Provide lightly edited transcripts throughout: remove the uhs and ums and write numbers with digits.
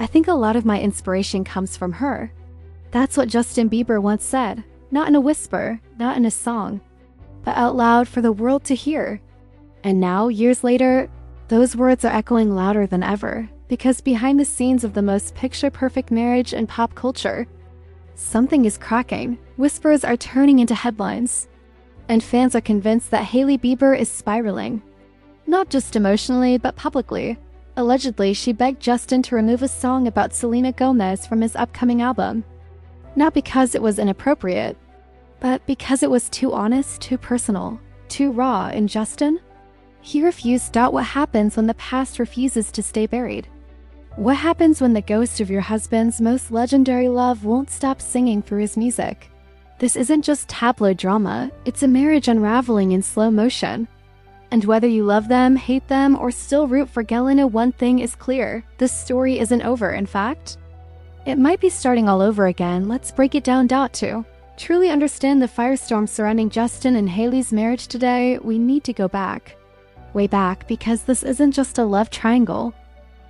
I think a lot of my inspiration comes from her. That's what Justin Bieber once said, not in a whisper, not in a song, but out loud for the world to hear. And now, years later, those words are echoing louder than ever, because behind the scenes of the most picture-perfect marriage in pop culture, something is cracking. Whispers are turning into headlines, and fans are convinced that Hailey Bieber is spiraling. Not just emotionally, but publicly. Allegedly, she begged Justin to remove a song about Selena Gomez from his upcoming album. Not because it was inappropriate, but because it was too honest, too personal, too raw. And Justin? He refused. What happens when the past refuses to stay buried? What happens when the ghost of your husband's most legendary love won't stop singing through his music? This isn't just tabloid drama, it's a marriage unraveling in slow motion. And whether you love them, hate them, or still root for Jelena, one thing is clear: this story isn't over. In fact, it might be starting all over again. Let's break it down. To truly understand the firestorm surrounding Justin and Hailey's marriage today, we need to go back. Way back, because this isn't just a love triangle.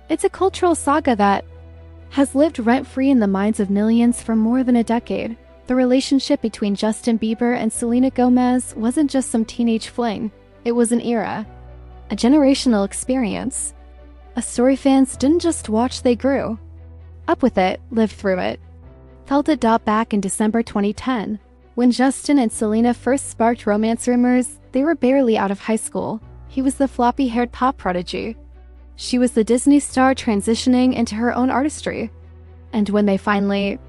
It's a cultural saga that has lived rent-free in the minds of millions for more than a decade. The relationship between Justin Bieber and Selena Gomez wasn't just some teenage fling. It was an era, a generational experience. A story fans didn't just watch, they grew up with it, lived through it, felt it. Back in December 2010, when Justin and Selena first sparked romance rumors, they were barely out of high school. He was the floppy-haired pop prodigy. She was the Disney star transitioning into her own artistry. And when they finally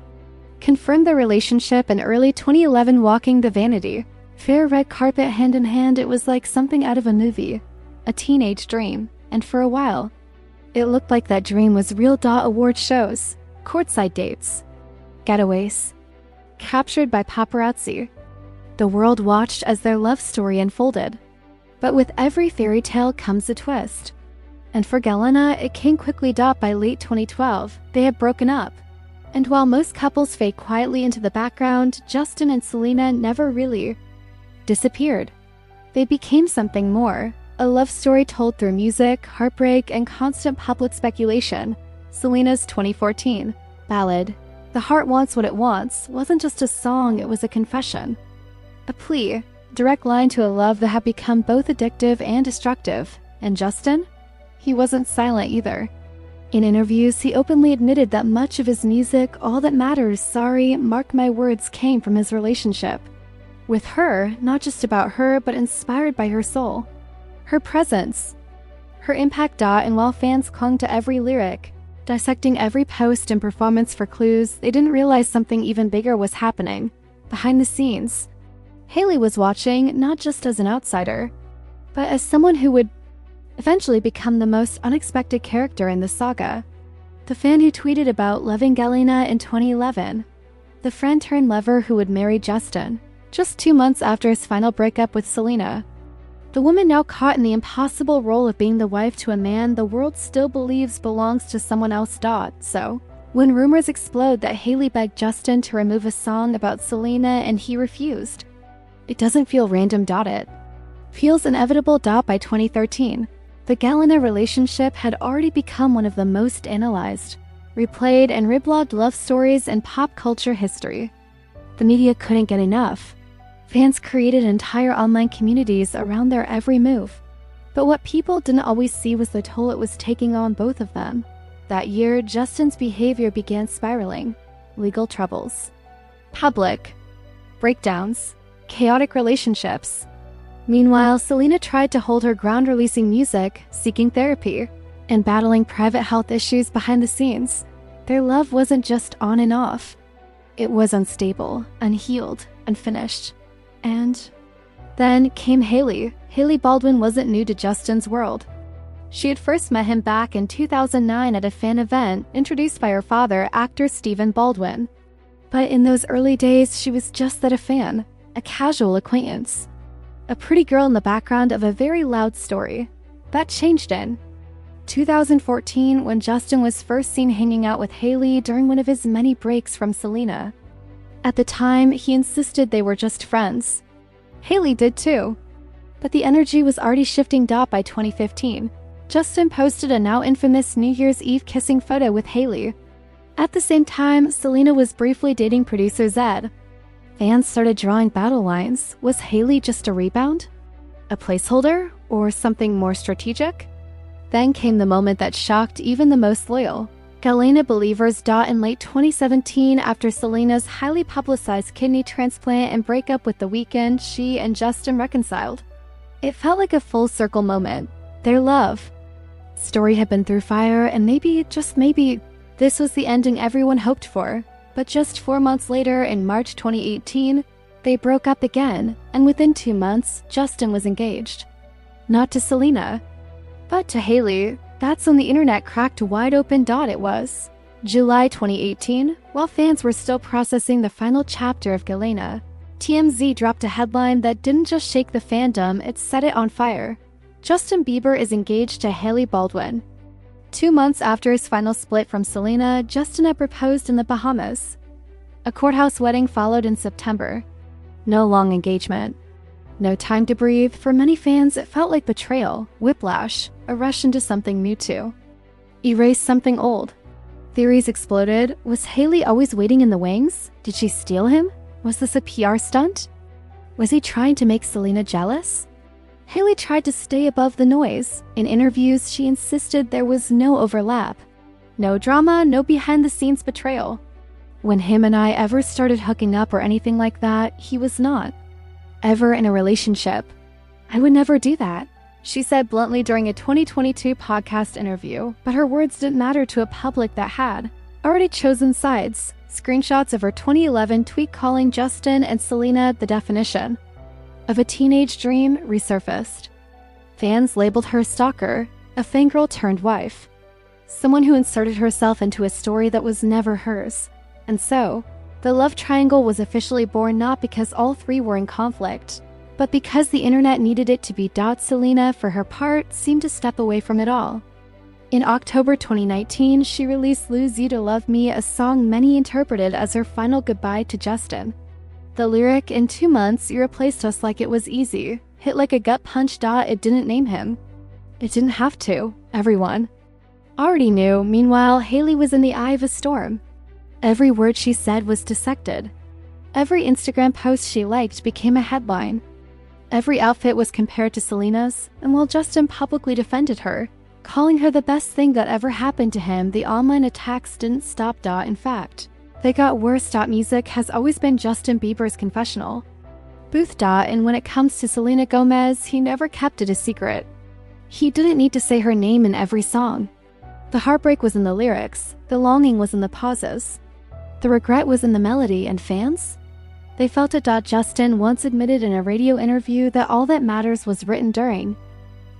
confirmed their relationship in early 2011, walking the vanity fair red carpet hand in hand, it was like something out of a movie, a teenage dream. And for a while, it looked like that dream was real. Award shows, courtside dates, getaways, captured by paparazzi. The world watched as their love story unfolded. But with every fairy tale comes a twist. And for Jelena, it came quickly. By late 2012, they had broken up. And while most couples fade quietly into the background, Justin and Selena never really disappeared. They became something more, a love story told through music, heartbreak, and constant public speculation. Selena's 2014 ballad, "The Heart Wants What It Wants," wasn't just a song, it was a confession. A plea, direct line to a love that had become both addictive and destructive. And Justin? He wasn't silent either. In interviews, he openly admitted that much of his music, All That Matters, Sorry, Mark My Words, came from his relationship with her, not just about her, but inspired by her soul, her presence, her impact. And while fans clung to every lyric, dissecting every post and performance for clues, they didn't realize something even bigger was happening behind the scenes. Hailey was watching, not just as an outsider, but as someone who would eventually become the most unexpected character in the saga. The fan who tweeted about loving Jelena in 2011, the friend-turned-lover who would marry Justin just 2 months after his final breakup with Selena. The woman now caught in the impossible role of being the wife to a man the world still believes belongs to someone else. So, when rumors explode that Hailey begged Justin to remove a song about Selena and he refused, it doesn't feel random. It feels inevitable. By 2013, the Jelena relationship had already become one of the most analyzed, replayed, and reblogged love stories in pop culture history. The media couldn't get enough. Fans created entire online communities around their every move. But what people didn't always see was the toll it was taking on both of them. That year, Justin's behavior began spiraling. Legal troubles, public breakdowns, chaotic relationships. Meanwhile, Selena tried to hold her ground, releasing music, seeking therapy, and battling private health issues behind the scenes. Their love wasn't just on and off. It was unstable, unhealed, unfinished. And then came Hailey. Hailey Baldwin wasn't new to Justin's world. She had first met him back in 2009 at a fan event introduced by her father, actor Stephen Baldwin. But in those early days, she was just that, a fan, a casual acquaintance, a pretty girl in the background of a very loud story. That changed in 2014 when Justin was first seen hanging out with Hailey during one of his many breaks from Selena. At the time, he insisted they were just friends. Hailey did too. But the energy was already shifting. By 2015, Justin posted a now infamous New Year's Eve kissing photo with Hailey. At the same time, Selena was briefly dating producer Zed. Fans started drawing battle lines. Was Hailey just a rebound? A placeholder? Or something more strategic? Then came the moment that shocked even the most loyal. Jelena believers in late 2017 after Selena's highly publicized kidney transplant and breakup with The Weeknd, she and Justin reconciled. It felt like a full circle moment. Their love story had been through fire, and maybe, just maybe, this was the ending everyone hoped for. But just 4 months later, in March 2018, they broke up again, and within 2 months, Justin was engaged. Not to Selena, but to Hailey. That's when the internet cracked wide open. It was July 2018, while fans were still processing the final chapter of Jelena. TMZ dropped a headline that didn't just shake the fandom, it set it on fire. Justin Bieber is engaged to Hailey Baldwin. 2 months after his final split from Selena, Justin had proposed in the Bahamas. A courthouse wedding followed in September. No long engagement. No time to breathe. For many fans, it felt like betrayal, whiplash, a rush into something new to erase something old. Theories exploded. Was Hailey always waiting in the wings? Did she steal him? Was this a PR stunt? Was he trying to make Selena jealous? Hailey tried to stay above the noise. In interviews, she insisted there was no overlap. No drama, no behind-the-scenes betrayal. When him and I ever started hooking up or anything like that, he was not ever in a relationship. I would never do that, she said bluntly during a 2022 podcast interview, but her words didn't matter to a public that had already chosen sides. Screenshots of her 2011 tweet calling Justin and Selena the definition of a teenage dream resurfaced. Fans labeled her a stalker, a fangirl turned wife, someone who inserted herself into a story that was never hers. And so, the love triangle was officially born not because all three were in conflict, but because the internet needed it to be. Selena, for her part, seemed to step away from it all. In October 2019, she released Lose You to Love Me, a song many interpreted as her final goodbye to Justin. The lyric, "In 2 months, you replaced us like it was easy," hit like a gut punch. It didn't name him. It didn't have to. Everyone already knew. Meanwhile, Hailey was in the eye of a storm. Every word she said was dissected. Every Instagram post she liked became a headline. Every outfit was compared to Selena's, and while Justin publicly defended her, calling her the best thing that ever happened to him, the online attacks didn't stop. In fact, they got worse. Music has always been Justin Bieber's confessional booth. And when it comes to Selena Gomez, he never kept it a secret. He didn't need to say her name in every song. The heartbreak was in the lyrics, the longing was in the pauses, the regret was in the melody, and fans? They felt it. Justin once admitted in a radio interview that all that matters was written during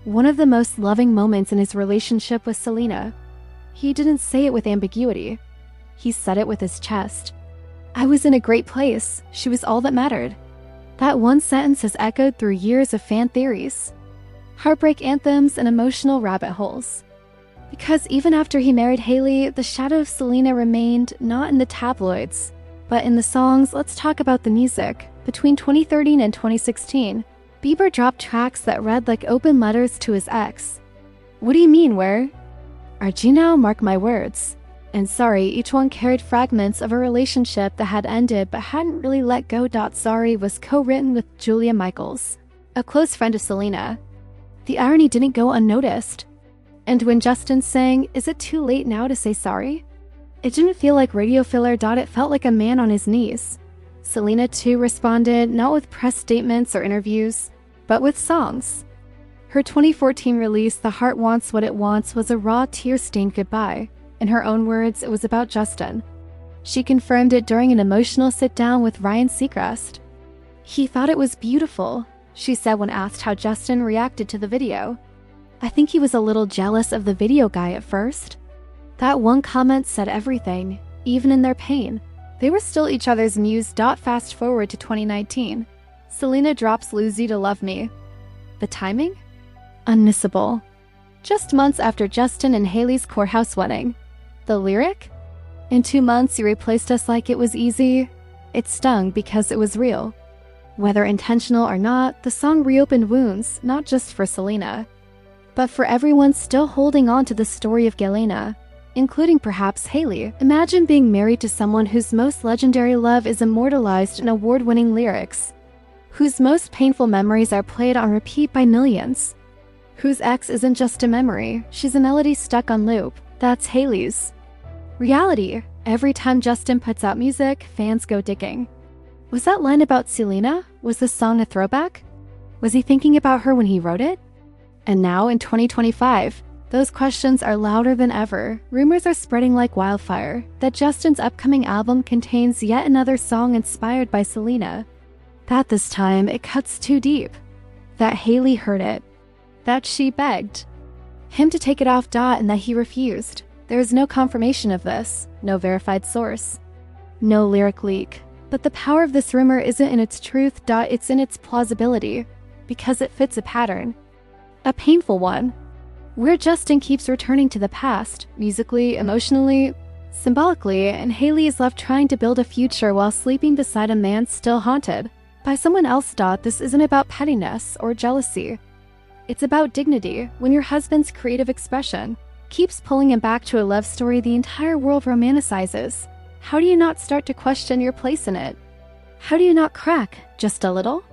one of the most loving moments in his relationship with Selena. He didn't say it with ambiguity. He said it with his chest. "I was in a great place. She was all that mattered." That one sentence has echoed through years of fan theories, heartbreak anthems, and emotional rabbit holes. Because even after he married Hailey, the shadow of Selena remained, not in the tabloids, but in the songs. Let's talk about the music. Between 2013 and 2016, Bieber dropped tracks that read like open letters to his ex. "What do you mean, where are you now? Mark my words." And "Sorry," each one carried fragments of a relationship that had ended but hadn't really let go. "Sorry" was co-written with Julia Michaels, a close friend of Selena. The irony didn't go unnoticed. And when Justin sang, "Is it too late now to say sorry?" it didn't feel like radio filler. It felt like a man on his knees. Selena too responded, not with press statements or interviews, but with songs. Her 2014 release, The Heart Wants What It Wants, was a raw, tear-stained goodbye. In her own words, it was about Justin. She confirmed it during an emotional sit-down with Ryan Seacrest. "He thought it was beautiful," she said when asked how Justin reacted to the video. "I think he was a little jealous of the video guy at first." That one comment said everything. Even in their pain, they were still each other's muse. Fast forward to 2019. Selena drops Lose You to Love Me. The timing? Unmissable. Just months after Justin and Hailey's courthouse wedding. The lyric? "In 2 months, you replaced us like it was easy." It stung because it was real. Whether intentional or not, the song reopened wounds, not just for Selena, But for everyone still holding on to the story of Jelena, including perhaps Hailey, imagine being married to someone whose most legendary love is immortalized in award-winning lyrics, whose most painful memories are played on repeat by millions, whose ex isn't just a memory, she's a melody stuck on loop. That's Hailey's reality. Every time Justin puts out music, fans go digging. Was that line about Selena? Was the song a throwback? Was he thinking about her when he wrote it? And now, in 2025, those questions are louder than ever. Rumors are spreading like wildfire that Justin's upcoming album contains yet another song inspired by Selena. That this time, it cuts too deep. That Hailey heard it. That she begged him to take it off, and that he refused. There is no confirmation of this, no verified source, no lyric leak. But the power of this rumor isn't in its truth, it's in its plausibility, because it fits a pattern. A painful one, where Justin keeps returning to the past, musically, emotionally, symbolically, and Hailey is left trying to build a future while sleeping beside a man still haunted by someone else. This isn't about pettiness or jealousy. It's about dignity. When your husband's creative expression keeps pulling him back to a love story the entire world romanticizes, how do you not start to question your place in it? How do you not crack just a little?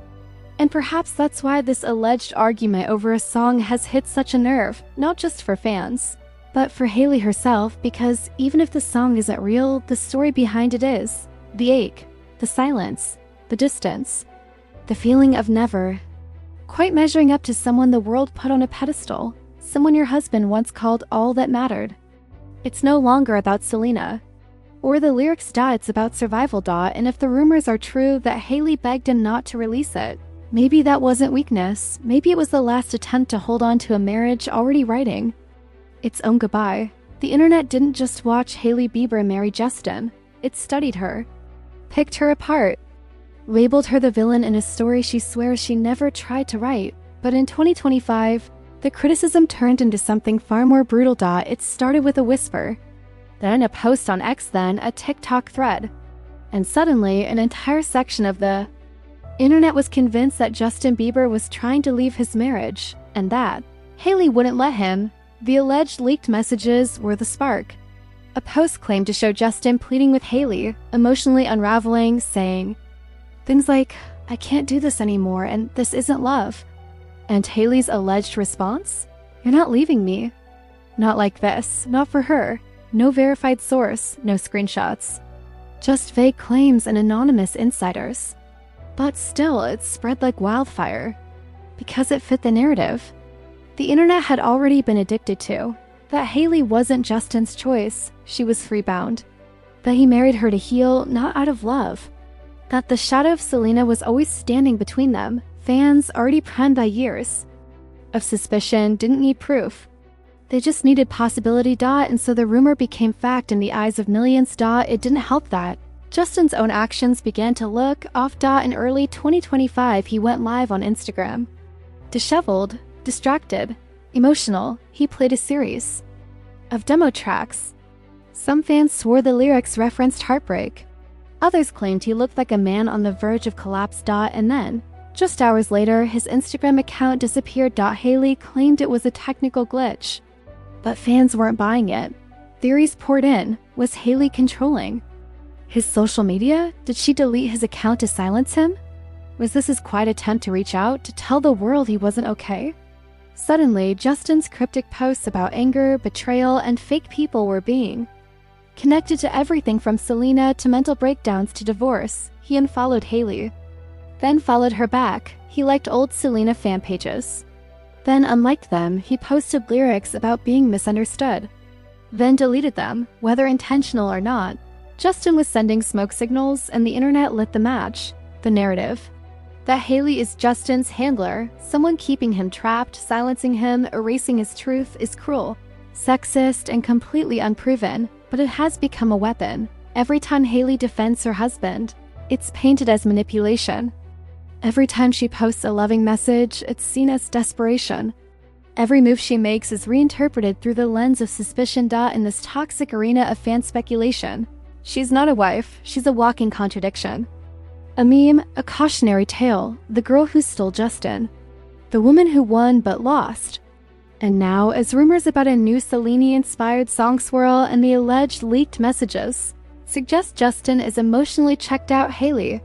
And perhaps that's why this alleged argument over a song has hit such a nerve, not just for fans, but for Hailey herself, because even if the song isn't real, the story behind it is. The ache, the silence, the distance, the feeling of never quite measuring up to someone the world put on a pedestal, someone your husband once called all that mattered. It's no longer about Selena or the lyrics. It's about survival. And if the rumors are true that Hailey begged him not to release it, maybe that wasn't weakness. Maybe it was the last attempt to hold on to a marriage already writing its own goodbye. The internet didn't just watch Hailey Bieber marry Justin. It studied her, picked her apart, labeled her the villain in a story she swears she never tried to write. But in 2025, the criticism turned into something far more brutal. It started with a whisper, then a post on X, then a TikTok thread. And suddenly, an entire section of the internet was convinced that Justin Bieber was trying to leave his marriage, and that Hailey wouldn't let him. The alleged leaked messages were the spark. A post claimed to show Justin pleading with Hailey, emotionally unraveling, saying things like, "I can't do this anymore, and this isn't love." And Hailey's alleged response? "You're not leaving me. Not like this, not for her." No verified source, no screenshots. Just vague claims and anonymous insiders. But still, it spread like wildfire, because it fit the narrative the internet had already been addicted to, that Hailey wasn't Justin's choice, she was freebound. That he married her to heal, not out of love. That the shadow of Selena was always standing between them. Fans, already primed by years of suspicion, didn't need proof. They just needed possibility. And so the rumor became fact in the eyes of millions. It didn't help that Justin's own actions began to look off. In early 2025, he went live on Instagram. Disheveled, distracted, emotional, he played a series of demo tracks. Some fans swore the lyrics referenced heartbreak. Others claimed he looked like a man on the verge of collapse. And then, just hours later, his Instagram account disappeared. Hailey claimed it was a technical glitch. But fans weren't buying it. Theories poured in. Was Hailey controlling his social media? Did she delete his account to silence him? Was this his quiet attempt to reach out, to tell the world he wasn't okay? Suddenly, Justin's cryptic posts about anger, betrayal, and fake people were being connected to everything from Selena to mental breakdowns to divorce. He unfollowed Hailey, then followed her back. He liked old Selena fan pages, then unliked them. He posted lyrics about being misunderstood, then deleted them, whether intentional or not. Justin was sending smoke signals, and the internet lit the match. The narrative that Hailey is Justin's handler, someone keeping him trapped, silencing him, erasing his truth, is cruel, sexist, and completely unproven, but it has become a weapon. Every time Hailey defends her husband, it's painted as manipulation. Every time she posts a loving message, it's seen as desperation. Every move she makes is reinterpreted through the lens of suspicion. In this toxic arena of fan speculation, she's not a wife, she's a walking contradiction. A meme, a cautionary tale, the girl who stole Justin, the woman who won but lost, And now, as rumors about a new Selena-inspired song swirl and the alleged leaked messages suggest Justin is emotionally checked out, Hailey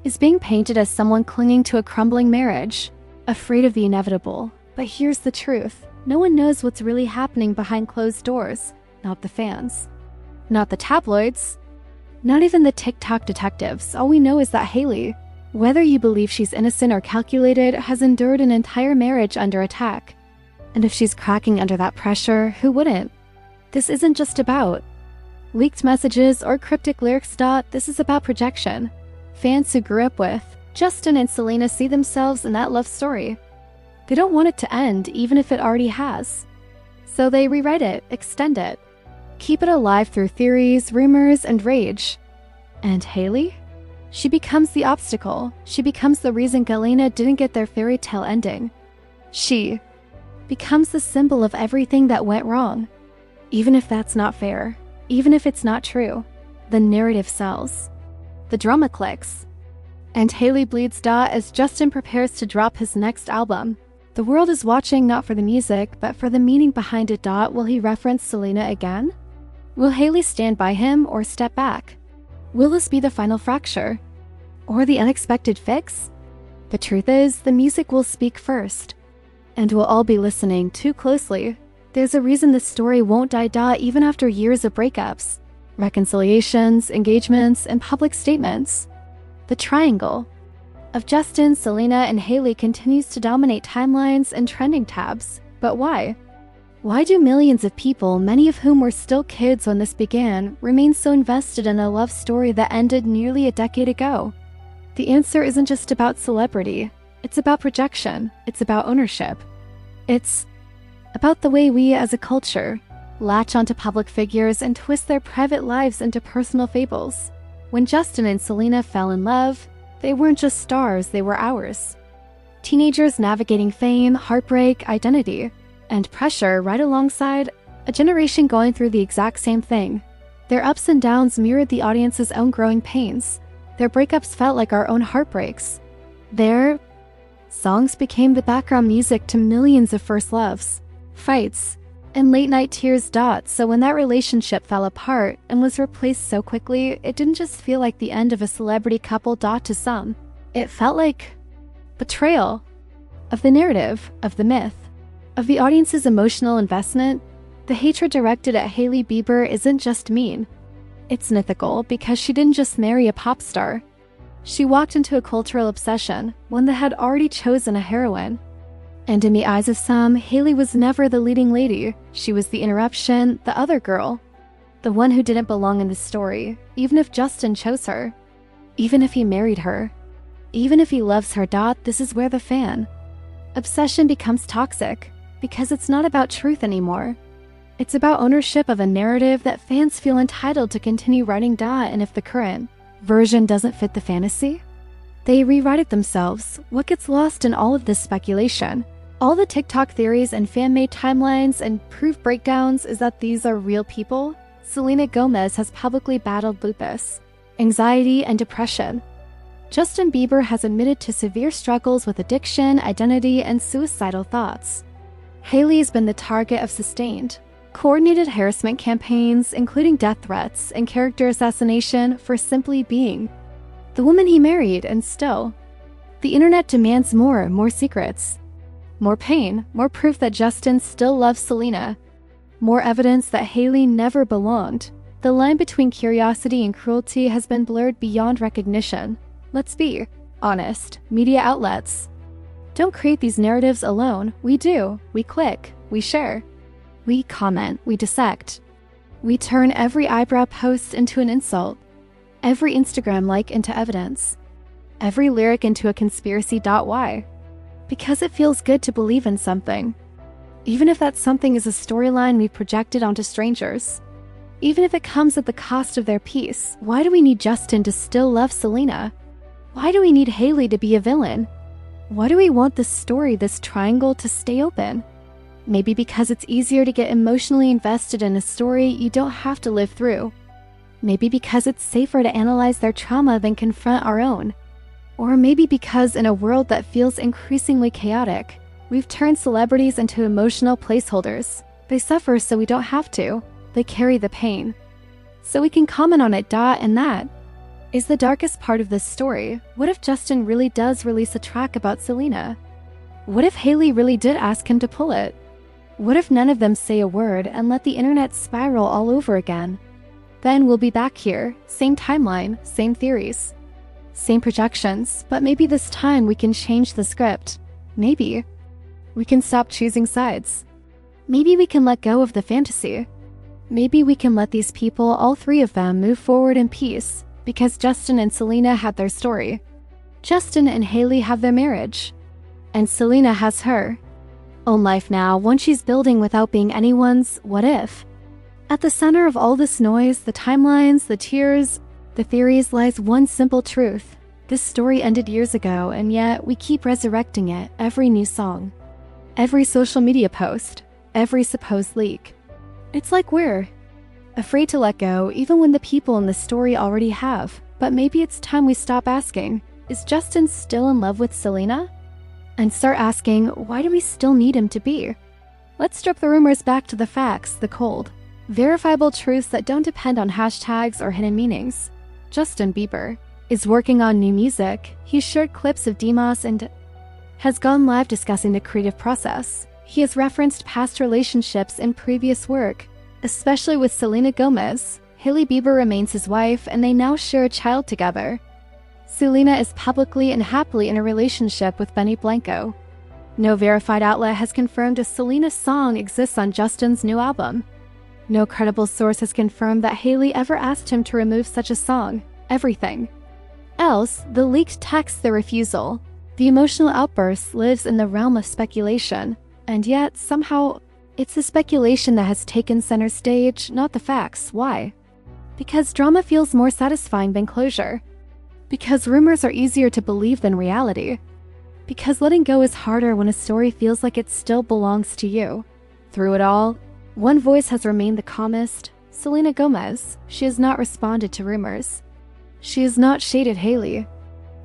is being painted as someone clinging to a crumbling marriage, afraid of the inevitable. But here's the truth. No one knows what's really happening behind closed doors. Not the fans. Not the tabloids. Not even the TikTok detectives. All we know is that Hailey, whether you believe she's innocent or calculated, has endured an entire marriage under attack. And if she's cracking under that pressure, who wouldn't? This isn't just about leaked messages or cryptic lyrics. This is about projection. Fans who grew up with Justin and Selena see themselves in that love story. They don't want it to end, even if it already has. So they rewrite it, extend it, keep it alive through theories, rumors, and rage. And Hailey? She becomes the obstacle. She becomes the reason Jelena didn't get their fairy tale ending. She becomes the symbol of everything that went wrong. Even if that's not fair, even if it's not true, the narrative sells. The drama clicks. And Hailey bleeds as Justin prepares to drop his next album. The world is watching not for the music, but for the meaning behind it. Will he reference Selena again? Will Hailey stand by him or step back? Will this be the final fracture? Or the unexpected fix? The truth is, the music will speak first. And we'll all be listening too closely. There's a reason this story won't die even after years of breakups, reconciliations, engagements, and public statements. The triangle of Justin, Selena, and Hailey continues to dominate timelines and trending tabs. But why? Why do millions of people, many of whom were still kids when this began, remain so invested in a love story that ended nearly a decade ago? The answer isn't just about celebrity. It's about projection. It's about ownership. It's about the way we as a culture latch onto public figures and twist their private lives into personal fables. When Justin and Selena fell in love, they weren't just stars, they were ours. Teenagers navigating fame, heartbreak, identity, and pressure right alongside a generation going through the exact same thing. Their ups and downs mirrored the audience's own growing pains. Their breakups felt like our own heartbreaks. Their songs became the background music to millions of first loves, fights, and late-night tears. So when that relationship fell apart and was replaced so quickly, it didn't just feel like the end of a celebrity couple. To some, it felt like betrayal of the narrative, of the myth, of the audience's emotional investment. The hatred directed at Hailey Bieber isn't just mean. It's mythical because she didn't just marry a pop star. She walked into a cultural obsession, one that had already chosen a heroine. And in the eyes of some, Hailey was never the leading lady. She was the interruption, the other girl. The one who didn't belong in the story, even if Justin chose her. Even if he married her. Even if he loves her. This is where the fan obsession becomes toxic, because it's not about truth anymore. It's about ownership of a narrative that fans feel entitled to continue writing. And if the current version doesn't fit the fantasy, they rewrite it themselves. What gets lost in all of this speculation, all the TikTok theories and fan-made timelines and proof breakdowns, is that these are real people. Selena Gomez has publicly battled lupus, anxiety, and depression. Justin Bieber has admitted to severe struggles with addiction, identity, and suicidal thoughts. Hailey has been the target of sustained, coordinated harassment campaigns, including death threats and character assassination, for simply being the woman he married. And still, the internet demands more secrets, more pain, more proof that Justin still loves Selena, more evidence that Hailey never belonged. The line between curiosity and cruelty has been blurred beyond recognition. Let's be honest, media outlets don't create these narratives alone. We do. We click, we share, we comment, we dissect. We turn every eyebrow post into an insult, every Instagram like into evidence, every lyric into a conspiracy. Why? Because it feels good to believe in something. Even if that something is a storyline we've projected onto strangers. Even if it comes at the cost of their peace. Why do we need Justin to still love Selena? Why do we need Hailey to be a villain? Why do we want this story, this triangle, to stay open? Maybe because it's easier to get emotionally invested in a story you don't have to live through. Maybe because it's safer to analyze their trauma than confront our own. Or maybe because in a world that feels increasingly chaotic, We've turned celebrities into emotional placeholders. They suffer so we don't have to. They carry the pain. So we can comment on it. And that is the darkest part of this story. What if Justin really does release a track about Selena? What if Hailey really did ask him to pull it? What if none of them say a word and let the internet spiral all over again? Then we'll be back here, same timeline, same theories, same projections, but maybe this time we can change the script. Maybe we can stop choosing sides. Maybe we can let go of the fantasy. Maybe we can let these people, all three of them, move forward in peace, because Justin and Selena had their story. Justin and Hailey have their marriage. And Selena has her own life now, one she's building without being anyone's what if. At the center of all this noise, the timelines, the tears, the theories, lies one simple truth. This story ended years ago, and yet we keep resurrecting it every new song, every social media post, every supposed leak. It's like we're afraid to let go, even when the people in the story already have. But maybe it's time we stop asking, is Justin still in love with Selena? And start asking, why do we still need him to be? Let's strip the rumors back to the facts, the cold, verifiable truths that don't depend on hashtags or hidden meanings. Justin Bieber is working on new music. He's shared clips of Demos and has gone live discussing the creative process. He has referenced past relationships in previous work, especially with Selena Gomez. Hailey Bieber remains his wife, and they now share a child together. Selena is publicly and happily in a relationship with Benny Blanco. No verified outlet has confirmed a Selena song exists on Justin's new album. No credible source has confirmed that Hailey ever asked him to remove such a song. Everything else, the leaked text, the refusal, the emotional outburst, lives in the realm of speculation. And yet, somehow, it's the speculation that has taken center stage, not the facts. Why? Because drama feels more satisfying than closure. Because rumors are easier to believe than reality. Because letting go is harder when a story feels like it still belongs to you. Through it all, one voice has remained the calmest: Selena Gomez. She has not responded to rumors. She has not shaded Hailey.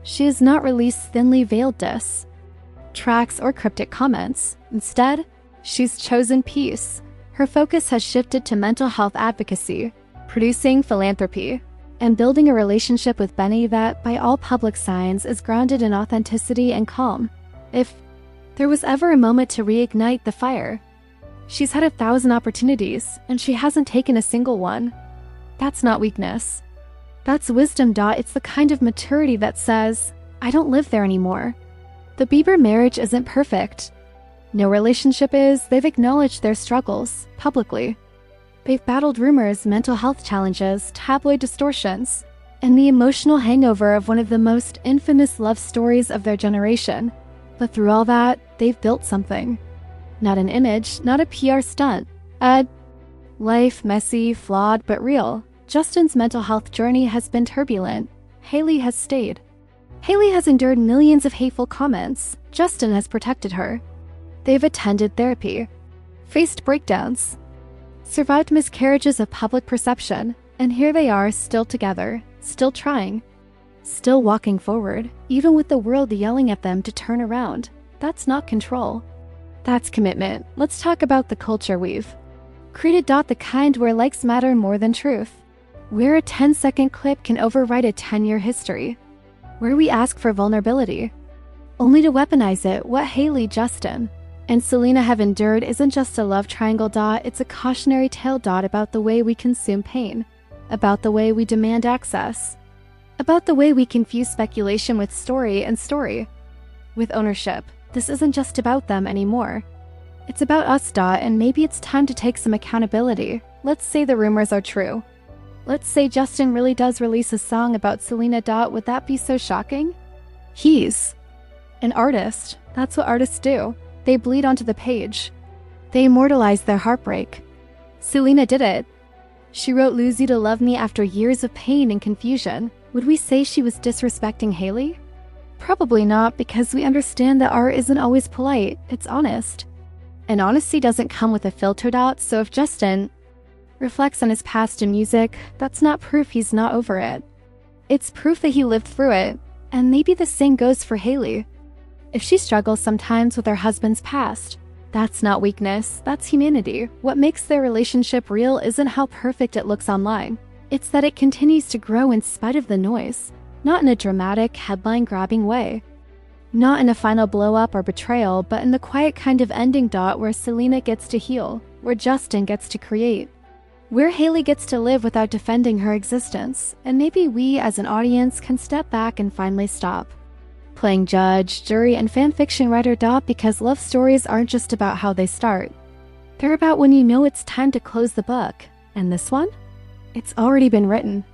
She has not released thinly veiled diss tracks or cryptic comments. Instead, she's chosen peace. Her focus has shifted to mental health advocacy, producing philanthropy, and building a relationship with Benny that, by all public signs, is grounded in authenticity and calm. If there was ever a moment to reignite the fire, she's had 1,000 opportunities, and she hasn't taken a single one. That's not weakness. That's wisdom. It's the kind of maturity that says, I don't live there anymore. The Bieber marriage isn't perfect. No relationship is. They've acknowledged their struggles, publicly. They've battled rumors, mental health challenges, tabloid distortions, and the emotional hangover of one of the most infamous love stories of their generation. But through all that, they've built something. Not an image, not a PR stunt. A life, messy, flawed, but real. Justin's mental health journey has been turbulent. Hailey has stayed. Hailey has endured millions of hateful comments. Justin has protected her. They've attended therapy, faced breakdowns, survived miscarriages of public perception, and here they are, still together, still trying, still walking forward, even with the world yelling at them to turn around. That's not control. That's commitment. Let's talk about the culture we've created. The kind where likes matter more than truth. Where a 10-second clip can overwrite a 10-year history. Where we ask for vulnerability, only to weaponize it. What Hailey, Justin, and Selena have endured isn't just a love triangle. It's a cautionary tale. About the way we consume pain, about the way we demand access, about the way we confuse speculation with story and story with ownership. This isn't just about them anymore. It's about us. And maybe it's time to take some accountability. Let's say the rumors are true. Let's say Justin really does release a song about Selena. Would that be so shocking? He's an artist. That's what artists do. They bleed onto the page. They immortalize their heartbreak. Selena did it. She wrote "Lose You to Love Me" after years of pain and confusion. Would we say she was disrespecting Hailey? Probably not, because we understand that art isn't always polite. It's honest. And honesty doesn't come with a filter. So if Justin reflects on his past in music, that's not proof he's not over it. It's proof that he lived through it. And maybe the same goes for Hailey. If she struggles sometimes with her husband's past, that's not weakness, that's humanity. What makes their relationship real isn't how perfect it looks online. It's that it continues to grow in spite of the noise, not in a dramatic, headline-grabbing way. Not in a final blow-up or betrayal, but in the quiet kind of ending dot where Selena gets to heal, where Justin gets to create, where Hailey gets to live without defending her existence, and maybe we as an audience can step back and finally stop playing judge, jury, and fanfiction writer dot, because love stories aren't just about how they start. They're about when you know it's time to close the book. And this one? It's already been written.